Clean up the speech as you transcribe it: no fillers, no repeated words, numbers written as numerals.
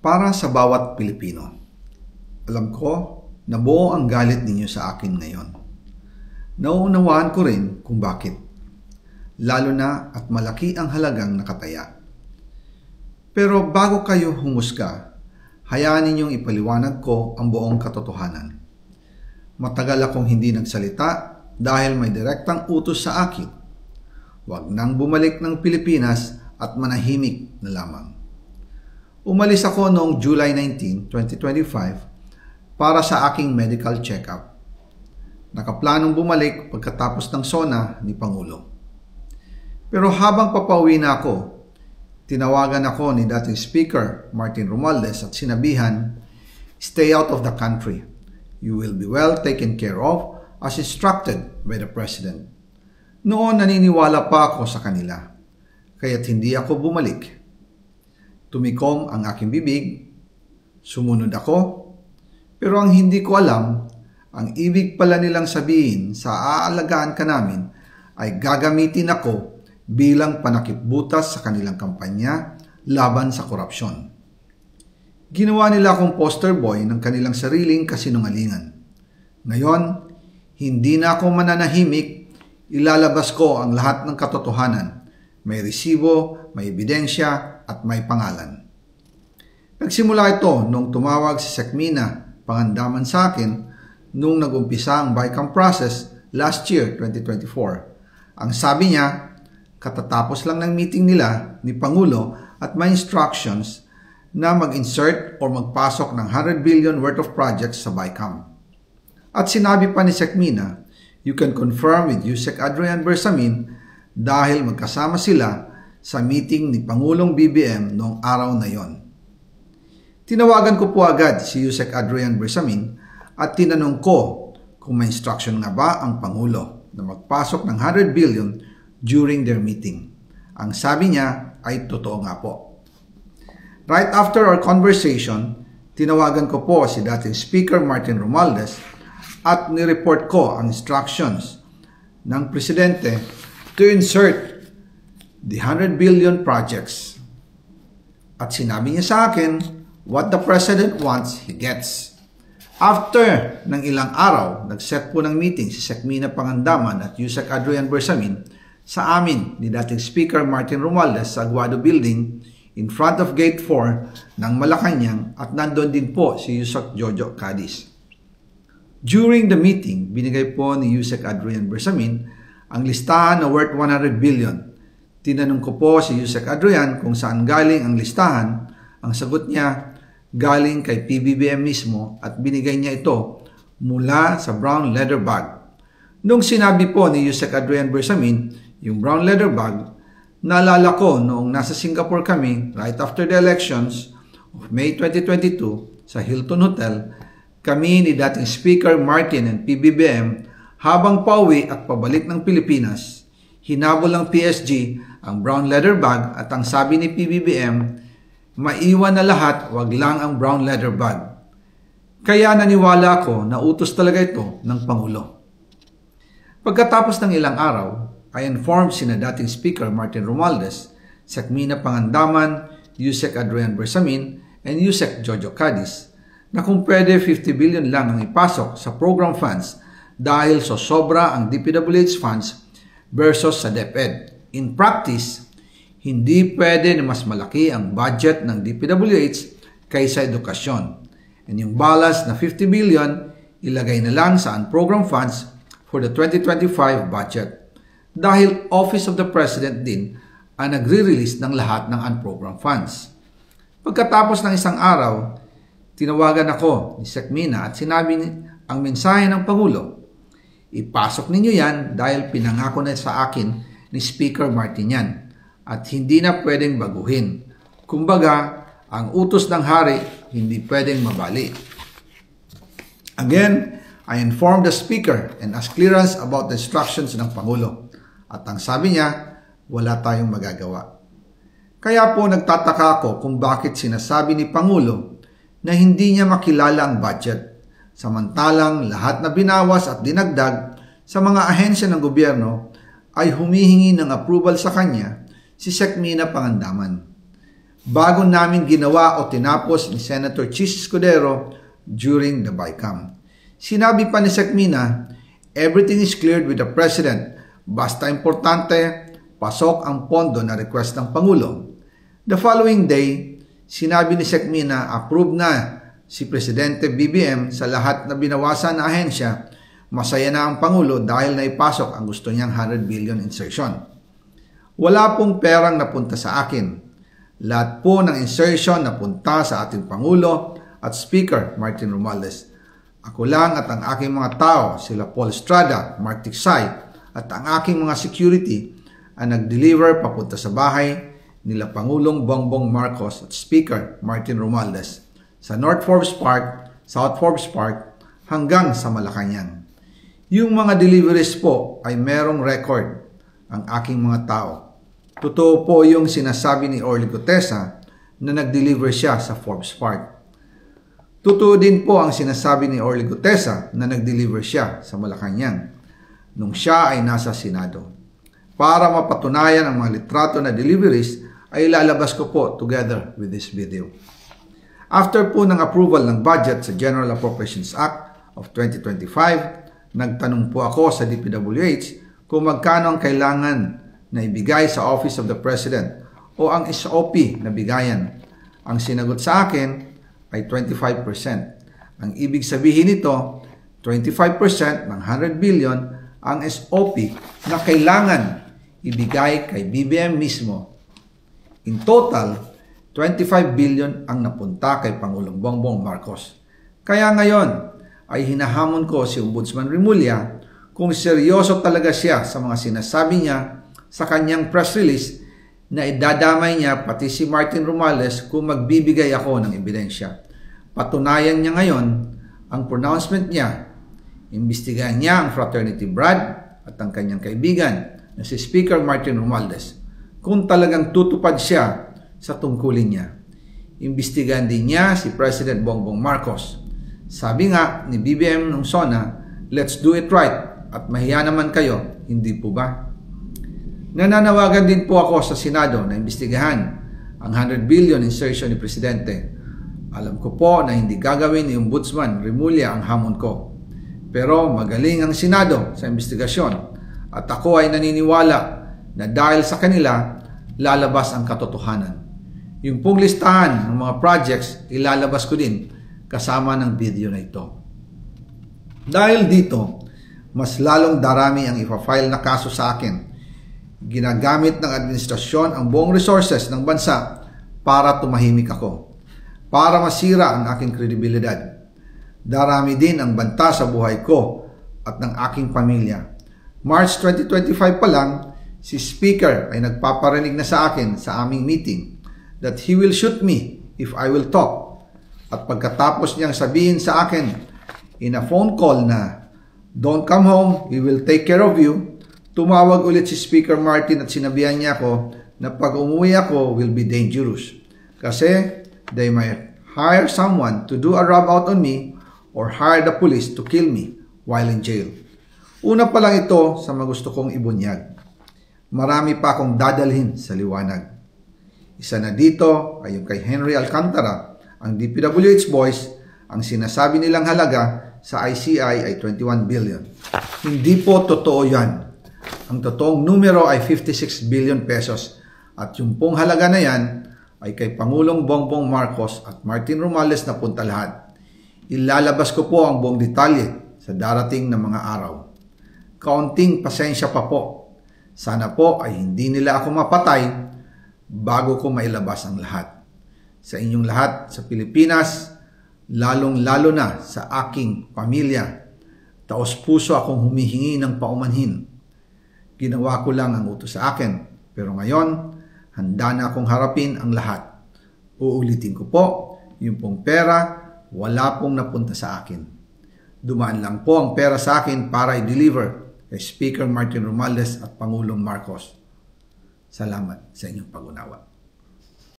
Para sa bawat Pilipino. Alam ko na buo ang galit ninyo sa akin ngayon. Nauunawaan ko rin kung bakit. Lalo na at malaki ang halagang nakataya. Pero bago kayo humusga, hayaan ninyong ipaliwanag ko ang buong katotohanan. Matagal akong hindi nagsalita dahil may direktang utos sa akin. Huwag nang bumalik ng Pilipinas at manahimik na lamang. Umalis ako noong July 19, 2025 para sa aking medical check-up. Nakaplanong bumalik pagkatapos ng SONA ni Pangulo. Pero habang papauwi na ako, tinawagan ako ni dating Speaker Martin Romualdez at sinabihan, "Stay out of the country. You will be well taken care of as instructed by the President." Noon naniniwala pa ako sa kanila, kaya't hindi ako bumalik. Tumikom ang aking bibig, sumunod ako, pero ang hindi ko alam, ang ibig pala nilang sabihin sa aalagaan ka namin ay gagamitin ako bilang panakipbutas sa kanilang kampanya laban sa korupsyon. Ginawa nila akong poster boy ng kanilang sariling kasinungalingan. Ngayon, hindi na ako mananahimik, ilalabas ko ang lahat ng katotohanan. May resibo, may ebidensya, at may pangalan. Nagsimula ito nung tumawag si Sekmina Pangandaman sa akin nung nag-umpisa ang BICAM process last year, 2024. Ang sabi niya, katatapos lang ng meeting nila ni Pangulo at may instructions na mag-insert o magpasok ng 100 billion worth of projects sa BICAM. At sinabi pa ni Sekmina, "You can confirm with Yusek Adrian Bersamin dahil magkasama sila sa meeting ni Pangulong BBM noong araw na yon." Tinawagan ko po agad si Yusek Adrian Bersamin at tinanong ko kung may instruction nga ba ang Pangulo na magpasok ng 100 billion during their meeting. Ang sabi niya ay totoo nga po. Right after our conversation, tinawagan ko po si dating Speaker Martin Romualdez at nireport ko ang instructions ng Presidente to insert the 100 billion projects. At sinabi niya sa akin, what the President wants, he gets. After ng ilang araw, nag-set po ng meeting si Sekmina Pangandaman at Yusek Adrian Bersamin sa amin ni dating Speaker Martin Romualdez sa Aguado Building in front of Gate 4 ng Malacanang at nandun din po si Yusek Jojo Cadiz. During the meeting, binigay po ni Yusek Adrian Bersamin ang listahan na worth 100 billion. Tinanong ko po si Yusek Adrian kung saan galing ang listahan. Ang sagot niya, galing kay PBBM mismo at binigay niya ito mula sa brown leather bag. Nung sinabi po ni Yusek Adrian Bersamin yung brown leather bag, naalala ko noong nasa Singapore kami right after the elections of May 2022 sa Hilton Hotel, kami ni dating Speaker Martin and PBBM habang pauwi at pabalik ng Pilipinas, hinabol ng PSG ang brown leather bag at ang sabi ni PBBM, maiwan na lahat, wag lang ang brown leather bag. Kaya naniwala ako na utos talaga ito ng Pangulo. Pagkatapos ng ilang araw, I informed sina dating Speaker Martin Romualdez, Sekmina Pangandaman, Yusek Adrian Bersamin, and Yusek Jojo Cadiz na kung pwede 50 billion lang ang ipasok sa program funds dahil so sobra ang DPWH funds versus sa DepEd. In practice, hindi pwede na mas malaki ang budget ng DPWH kaysa edukasyon. And yung balance na 50 billion, ilagay na lang sa unprogrammed funds for the 2025 budget. Dahil Office of the President din ang nagre-release ng lahat ng unprogrammed funds. Pagkatapos ng isang araw, tinawagan ako ni Sekmina at sinabi ang mensahe ng Pangulo. Ipasok ninyo yan dahil pinangako na sa akin ni Speaker Martin yan at hindi na pwedeng baguhin. Kumbaga, ang utos ng hari hindi pwedeng mabali. Again, I informed the Speaker and asked clearance about the instructions ng Pangulo. At ang sabi niya, wala tayong magagawa. Kaya po nagtataka ako kung bakit sinasabi ni Pangulo na hindi niya makilala ang budget. Samantalang lahat na binawas at dinagdag sa mga ahensya ng gobyerno ay humihingi ng approval sa kanya si Sekmina Pangandaman. bago namin ginawa o tinapos ni Senator Chis Escudero during the BICAM. Sinabi pa ni Sekmina, everything is cleared with the President. Basta importante, pasok ang pondo na request ng Pangulo. The following day, sinabi ni Sekmina, approve na si Presidente BBM sa lahat na binawasan na ahensya. Masaya na ang Pangulo dahil naipasok ang gusto niyang 100 billion insertion. Wala pong perang napunta sa akin. Lahat po ng insertion napunta sa ating Pangulo at Speaker Martin Romualdez. Ako lang at ang aking mga tao, sila Paul Estrada, Mark Tiksay, at ang aking mga security ang nag-deliver papunta sa bahay nila Pangulong Bongbong Marcos at Speaker Martin Romualdez sa North Forbes Park, South Forbes Park hanggang sa Malacanang. Yung mga deliveries po ay merong record ang aking mga tao. Totoo po yung sinasabi ni Orly Gutesa na nag-deliver siya sa Forbes Park. Totoo din po ang sinasabi ni Orly Gutesa na nag-deliver siya sa Malacanang nung siya ay nasa Senado. Para mapatunayan ang mga litrato na deliveries ay ilalabas ko po together with this video. After po ng approval ng budget sa General Appropriations Act of 2025, nagtanong po ako sa DPWH kung magkano ang kailangan na ibigay sa Office of the President o ang SOP na bigayan. Ang sinagot sa akin ay 25%. Ang ibig sabihin nito, 25% ng 100 billion ang SOP na kailangan ibigay kay BBM mismo. In total, 25 billion ang napunta kay Pangulong Bongbong Marcos. Kaya ngayon ay hinahamon ko si Ombudsman Remulla kung seryoso talaga siya sa mga sinasabi niya sa kanyang press release na idadamay niya pati si Martin Romualdez kung magbibigay ako ng ebidensya. Patunayan niya ngayon ang pronouncement niya. Imbestigahan niya ang fraternity Brad at ang kanyang kaibigan na si Speaker Martin Romualdez kung talagang tutupad siya sa tungkulin niya. Imbestigahan din niya si President Bongbong Marcos. Sabi nga ni BBM nung SONA, let's do it right at mahiya naman kayo, hindi po ba? Nananawagan din po ako sa Senado na imbestigahan ang 100 billion insertion ni Presidente. Alam ko po na hindi gagawin ni Ombudsman Remulla ang hamon ko. Pero magaling ang Senado sa investigasyon at ako ay naniniwala na dahil sa kanila, lalabas ang katotohanan. Yung pong listahan ng mga projects, ilalabas ko din kasama ng video na ito. Dahil dito, mas lalong darami ang ipa-file na kaso sa akin. Ginagamit ng administrasyon ang buong resources ng bansa para tumahimik ako, para masira ang aking kredibilidad. Darami din ang banta sa buhay ko at ng aking pamilya. March 2025 pa lang, si Speaker ay nagpaparinig na sa akin sa aming meeting that he will shoot me if I will talk. At pagkatapos niyang sabihin sa akin in a phone call na, don't come home, we will take care of you, tumawag ulit si Speaker Martin at sinabihan niya ako na pag umuwi ako will be dangerous. Kasi they might hire someone to do a rub out on me or hire the police to kill me while in jail. Una pa lang ito sa magusto kong ibunyag. Marami pa akong dadalhin sa liwanag. Isa na dito ay yung kay Henry Alcantara, ang DPWH boys, ang sinasabi nilang halaga sa ICI ay 21 billion. Hindi po totoo yan. Ang totoong numero ay 56 billion pesos at yung pong halaga na yan ay kay Pangulong Bongbong Marcos at Martin Romualdez na punta lahat. Ilalabas ko po ang buong detalye sa darating na mga araw. Kaunting pasensya pa po. Sana po ay hindi nila ako mapatay bago ko mailabas ang lahat. Sa inyong lahat sa Pilipinas, lalong-lalo na sa aking pamilya, taos-puso akong humihingi ng paumanhin. Ginawa ko lang ang utos sa akin, pero ngayon, handa na akong harapin ang lahat. Uulitin ko po, yung pong pera, wala pong napunta sa akin. Dumaan lang po ang pera sa akin para i-deliver kay Speaker Martin Romualdez at Pangulong Marcos. Salamat sa inyong pag-unawa.